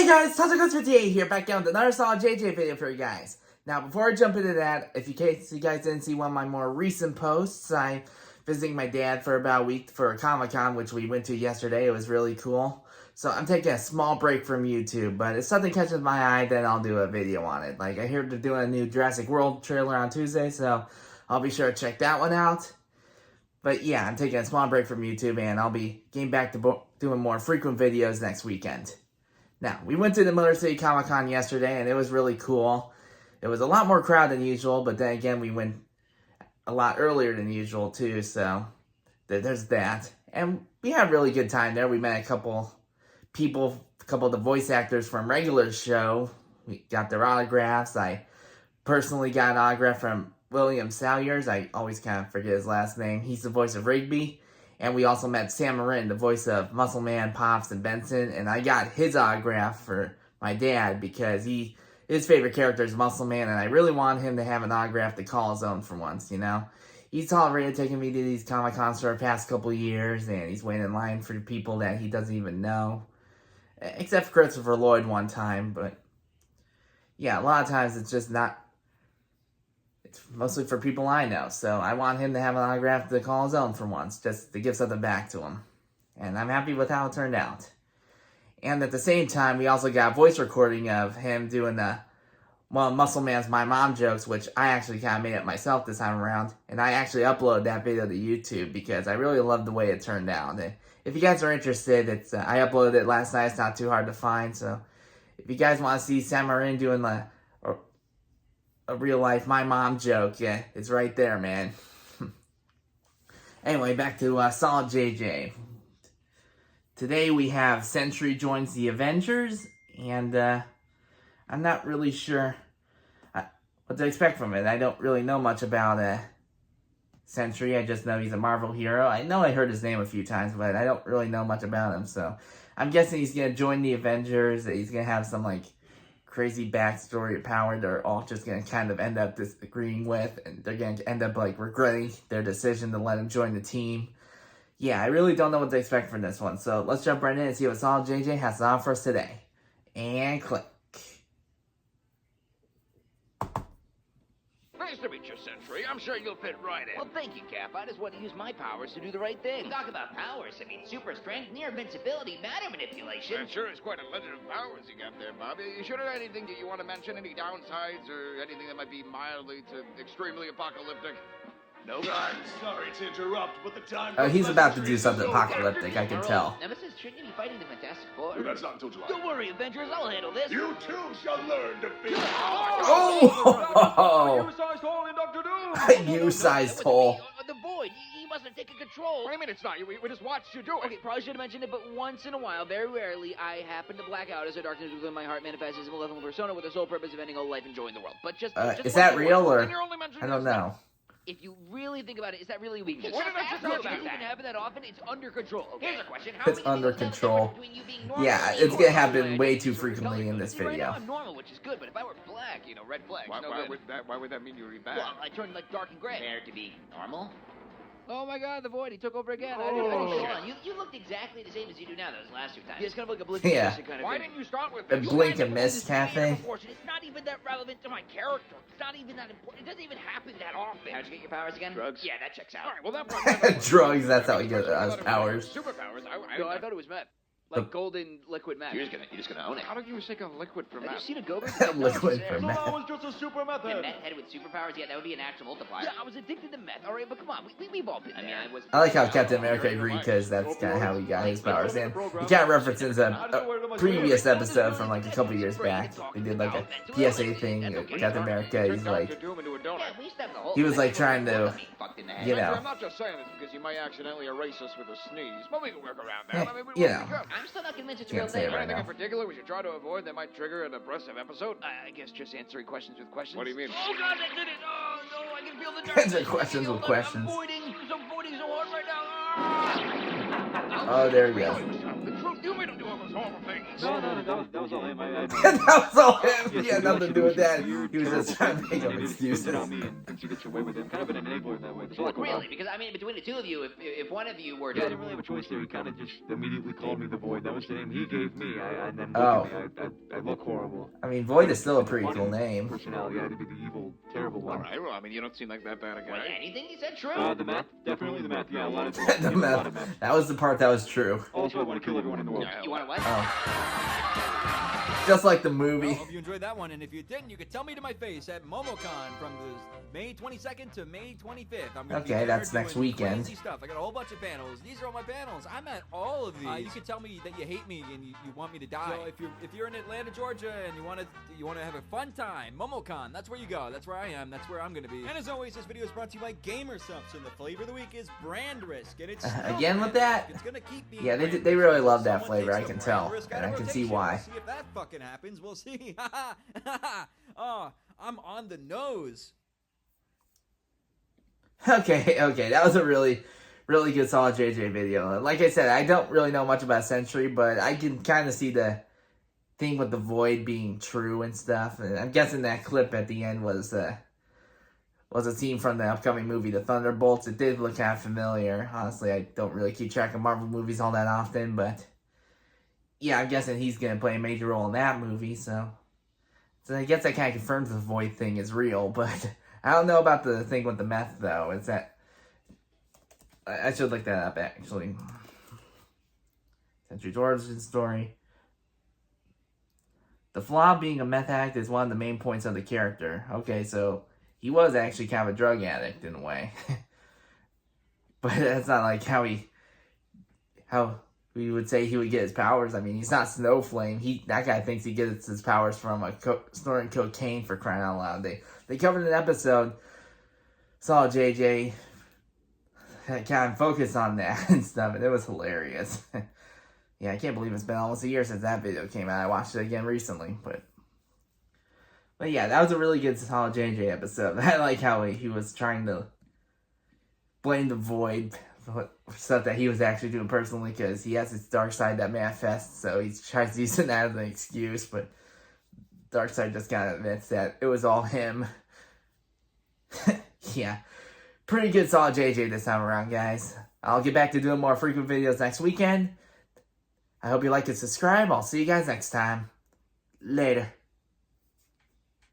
Hey guys, Tacos58 here, back down with another solid JJ video for you guys. Now, before I jump into that, if you guys didn't see one of my more recent posts, I visiting my dad for about a week for a Comic-Con, which we went to yesterday. It was really cool. So I'm taking a small break from YouTube, but if something catches my eye, then I'll do a video on it. Like, I hear they're doing a new Jurassic World trailer on Tuesday, so I'll be sure to check that one out. But yeah, I'm taking a small break from YouTube, and I'll be getting back to doing more frequent videos next weekend. Now, we went to the Motor City Comic-Con yesterday, and it was really cool. It was a lot more crowd than usual, but then again, we went a lot earlier than usual, too, so there's that. And we had a really good time there. We met a couple people, a couple of the voice actors from regular show. We got their autographs. I personally got an autograph from William Salyers. I always kind of forget his last name. He's the voice of Rigby. And we also met Sam Marin, the voice of Muscle Man, Pops, and Benson. And I got his autograph for my dad because his favorite character is Muscle Man. And I really want him to have an autograph to call his own for once, you know. He's tolerated taking me to these Comic-Cons for the past couple of years. And he's waiting in line for people that he doesn't even know. Except for Christopher Lloyd one time. But yeah, a lot of times it's just not. It's mostly for people I know, so I want him to have an autograph to call his own for once, just to give something back to him. And I'm happy with how it turned out. And at the same time, we also got a voice recording of him doing Muscle Man's My Mom jokes, which I actually kind of made it myself this time around. And I actually uploaded that video to YouTube because I really loved the way it turned out. And if you guys are interested, I uploaded it last night. It's not too hard to find, so if you guys want to see Sam Marin doing a real-life My Mom joke, yeah, it's right there, man. Anyway, back to Solid JJ. Today we have Sentry Joins the Avengers, and I'm not really sure what to expect from it. I don't really know much about Sentry. I just know he's a Marvel hero. I know I heard his name a few times, but I don't really know much about him, so I'm guessing he's going to join the Avengers, that he's going to have some, like, crazy backstory or power they're all just going to kind of end up disagreeing with, and they're going to end up, like, regretting their decision to let him join the team. Yeah, I really don't know what to expect from this one, so let's jump right in and see what Solid JJ has to offer us today. And click. Nice to meet you, Sentry. I'm sure you'll fit right in. Well, thank you, Cap. I just want to use my powers to do the right thing. Talk about powers. I mean, super strength, near invincibility, matter manipulation. That sure is quite a legend of powers you got there, Bob. You sure there anything that you want to mention? Any downsides or anything that might be mildly to extremely apocalyptic? Nope. I'm sorry to interrupt, but the time... Oh, he's about to do something apocalyptic, I can tell. Nemesis, shouldn't you be fighting the Fantastic Four? Well, that's not until July. Don't worry, Avengers. I'll handle this. You too shall learn to be... Oh! U-sized hole in Dr. Doom! A U-sized hole. The Void. He must have taken control. What do you mean it's not? We just watched you do it. Okay, probably should have mentioned it, but once in a while, very rarely, I happen to black out as a darkness within my heart manifests as a malevolent persona with the sole purpose of ending all life and enjoying the world. But just Is that real, or... And you're only mentioning I don't know. If you really think about it, is that really weakness? What did I just tell you about It that? can happen that often. It's under control. Okay. Here's a question. It's under control. Yeah, it's gonna happen way too frequently in this Right now, video. I'm normal, which is good, but if I were black, you know, red flags, Why, no why, good. why would that mean you would be bad? Well, I turned like dark and gray. Fair to be normal? Oh my god, the Void, he took over again. Hold on, you looked exactly the same as you do now those last two times. Yeah, it's kind of like a blink Yeah. kind of Why thing. didn't you start with A this? blink and miss cafe. It's not even that relevant to my character. It's not even that important. It doesn't even happen that often. How'd you get your powers again? Drugs. Yeah, that checks out. All right, well, that probably... Drugs, that's how he gets his powers. Superpowers. No, I thought it was meth. Like golden liquid meth. You're just gonna own it. How did you mistake a liquid for Have meth? you seen a Gobert? Liquid for So meth. that was just a super A method. meth head with superpowers, yeah, that would be an actual multiplier. Yeah, I was addicted to meth, alright, but come on, we've all been there. I like how Captain America agreed, because that's kind of how he got his powers. And he kind of references a previous episode from like a couple years back. They did like a PSA thing with Captain America. He's like, he was like trying to, you know. I'm not just saying this because you might accidentally erase us with a sneeze, but we can work around that. I mean, You know. I'm still not convinced it's a real Can't say it thing. right Anything in now. particular we should try to avoid that might trigger an oppressive episode? I guess just answering questions with questions. What do you mean? Oh god, that did it! Oh no, I can feel the dark. Answer questions with questions. I'm voiding so hard right now. Oh, there he goes. The truth, you made him do almost those horrible things. No, that was all him. That was all him. Yes, He had he nothing to do with that. weird, He was just trying to make up terrible excuses. things on me and thinks he gets away with it. Kind of an enabler in that way. There's a lot going on. Really? Because, I mean, between the two of you, if one of you were Yeah, I to... didn't really have a choice there. He kind of just immediately called me the Void. That was the name he gave me. And then Oh. I look horrible. I mean, Void is still a pretty cool name. Personality. I had to be the evil, terrible All one. right, well, I mean, you don't seem like that bad a Was guy. anything he said true? The math, definitely the math. Yeah, a lot of The a lot of meth. math. That was the part that was true. Also, I want to kill everyone in the world. You want to what? Oh. Just like the movie. Well, hope you enjoyed that one, and if you didn't, you could tell me to my face at MomoCon from the May 22nd to May 25th. I'm gonna be Okay, there that's next doing weekend. Crazy stuff. I got a whole bunch of panels. These are all my panels. I'm at all of these. You can tell me that you hate me and you want me to die. So if you're in Atlanta, Georgia, and you want to have a fun time, MomoCon, that's where you go. That's where I am. That's where I'm gonna be. And as always, this video is brought to you by GamerSupps, and the flavor of the week is Brand Risk, and it's still Again with brand that? risk. It's gonna keep being Yeah, brand they risk really until love that someone flavor, takes I the can brand tell, risk out and of I can see rotation. why. We'll see if that fucking happens. We'll see. Oh, I'm on the nose. Okay, that was a really good solid JJ video. Like I said, I don't really know much about Sentry, but I can kind of see the thing with the Void being true and stuff. And I'm guessing that clip at the end was a scene from the upcoming movie, The Thunderbolts. It did look kind of familiar. Honestly, I don't really keep track of Marvel movies all that often, but yeah, I'm guessing he's going to play a major role in that movie, so I guess that kind of confirms the Void thing is real, but I don't know about the thing with the meth, though. Is that... I should look that up, actually. Sentry's origin story. The flaw being a meth addict is one of the main points of the character. Okay, so he was actually kind of a drug addict in a way. But that's not like how we would say he would get his powers. I mean, he's not Snowflame. That guy thinks he gets his powers from snorting cocaine, for crying out loud. They covered an episode, saw JJ kind of focus on that and stuff, and it was hilarious. Yeah, I can't believe it's been almost a year since that video came out. I watched it again recently, but yeah, that was a really good solid JJ episode. I like how he was trying to blame the Void for stuff that he was actually doing personally, because he has this dark side that manifests, so he tries using that as an excuse, but Darkseid just kind of admits that it was all him. Yeah, pretty good solid JJ this time around, guys. I'll get back to doing more frequent videos next weekend. I hope you like and subscribe. I'll see you guys next time. Later.